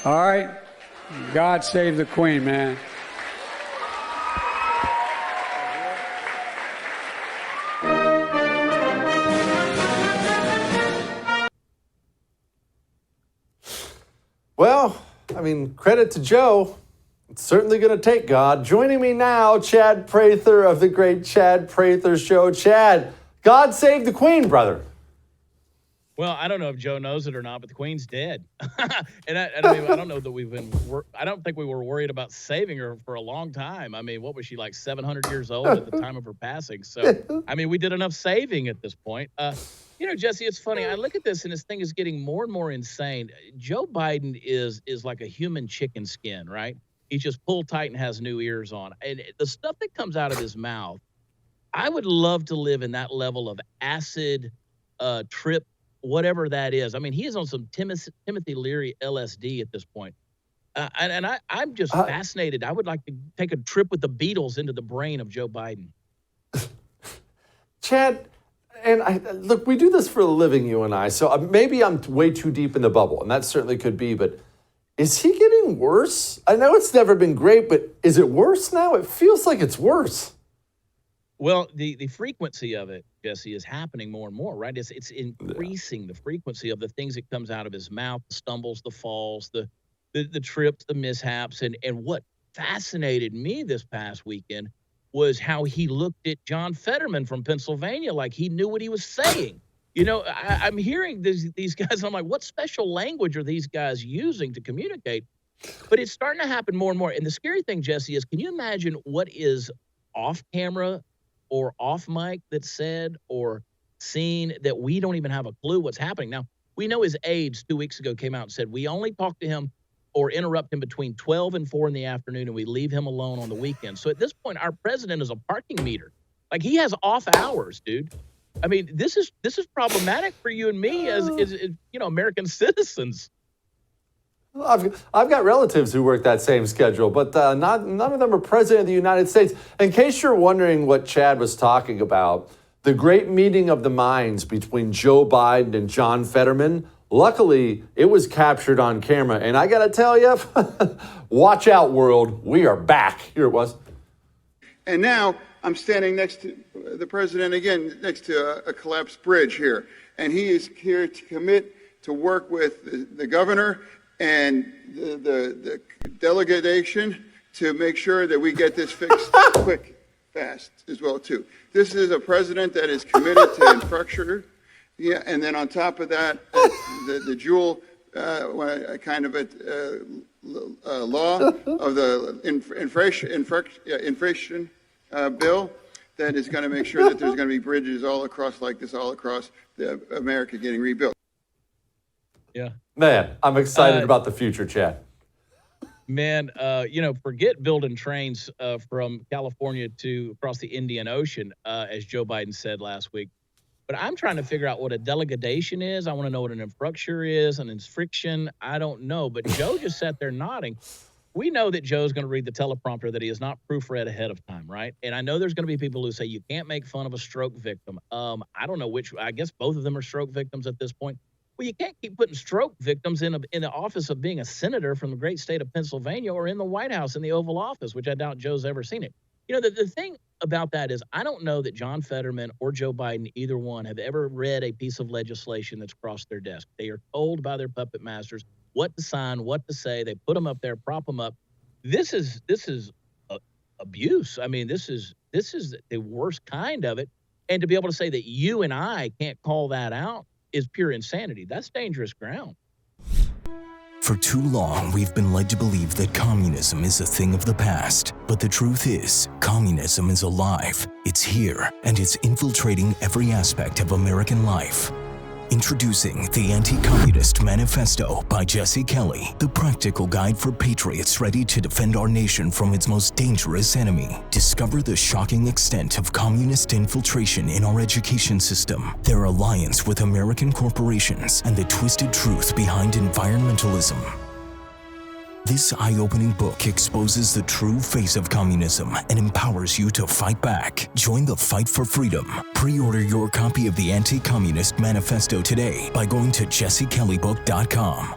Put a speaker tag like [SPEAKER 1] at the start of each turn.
[SPEAKER 1] All right? God save the Queen, man.
[SPEAKER 2] Well, I mean, credit to Joe. It's certainly going to take God. Joining me now, Chad Prather of the great Chad Prather Show. Chad, God save the Queen, brother.
[SPEAKER 3] Well, I don't know if Joe knows it or not, but the Queen's dead. And I mean, I don't know that I don't think we were worried about saving her for a long time. I mean, what was she, like 700 years old at the time of her passing? So, I mean, we did enough saving at this point. You know, Jesse, it's funny. I look at this and this thing is getting more and more insane. Joe Biden is like a human chicken skin, right? He's just pulled tight and has new ears on. And the stuff that comes out of his mouth, I would love to live in that level of acid trip, whatever that is. I mean, he is on some Timothy Leary LSD at this point. And I'm just fascinated. I would like to take a trip with the Beatles into the brain of Joe Biden.
[SPEAKER 2] Chad, and look, we do this for a living, you and I, so maybe I'm way too deep in the bubble, and that certainly could be, but is he getting worse? I know it's never been great, but is it worse now? It feels like it's worse.
[SPEAKER 3] Well, the frequency of it, Jesse, is happening more and more, right? It's increasing the frequency of the things that comes out of his mouth, the stumbles, the falls, the trips, the mishaps. And what fascinated me this past weekend was how he looked at John Fetterman from Pennsylvania like he knew what he was saying. You know, I'm hearing these guys, and I'm like, what special language are these guys using to communicate? But it's starting to happen more and more. And the scary thing, Jesse, is can you imagine what is off camera or off mic that's said or seen that we don't even have a clue what's happening? Now, we know his aides 2 weeks ago came out and said, we only talk to him or interrupt him between 12 and 4 in the afternoon, and we leave him alone on the weekend. So at this point, our president is a parking meter. Like, he has off hours, dude. I mean, this is problematic for you and me as you know, American citizens.
[SPEAKER 2] I've got relatives who work that same schedule, but none of them are president of the United States. In case you're wondering what Chad was talking about, the great meeting of the minds between Joe Biden and John Fetterman, luckily, it was captured on camera. And I got to tell you, watch out, world. We are back. Here it was.
[SPEAKER 4] And now I'm standing next to the president again, next to a collapsed bridge here. And he is here to commit to work with the governor and the delegation to make sure that we get this fixed quick, fast as well, too. This is a president that is committed to infrastructure. Yeah, and then on top of that, the dual kind of law of the inflation bill that is going to make sure that there's going to be bridges all across like this, all across America getting rebuilt.
[SPEAKER 3] Yeah.
[SPEAKER 2] Man, I'm excited about the future, Chad.
[SPEAKER 3] Man, you know, forget building trains from California to across the Indian Ocean, as Joe Biden said last week. But I'm trying to figure out what a delegation is. I want to know what an infrastructure is, an infriction. I don't know. But Joe just sat there nodding. We know that Joe's going to read the teleprompter that he has not proofread ahead of time, right? And I know there's going to be people who say you can't make fun of a stroke victim. I don't know which. I guess both of them are stroke victims at this point. Well, you can't keep putting stroke victims in the office of being a senator from the great state of Pennsylvania or in the White House in the Oval Office, which I doubt Joe's ever seen it. You know, the thing about that is I don't know that John Fetterman or Joe Biden, either one, have ever read a piece of legislation that's crossed their desk. They are told by their puppet masters what to sign, what to say. They put them up there, prop them up. This is abuse. I mean, this is the worst kind of it. And to be able to say that you and I can't call that out is pure insanity. That's dangerous ground.
[SPEAKER 5] For too long, we've been led to believe that communism is a thing of the past. But the truth is, communism is alive. It's here, and it's infiltrating every aspect of American life. Introducing the Anti-Communist Manifesto by Jesse Kelly, the practical guide for patriots ready to defend our nation from its most dangerous enemy. Discover the shocking extent of communist infiltration in our education system, their alliance with American corporations, and the twisted truth behind environmentalism. This eye-opening book exposes the true face of communism and empowers you to fight back. Join the fight for freedom. Pre-order your copy of the Anti-Communist Manifesto today by going to jessekellybook.com.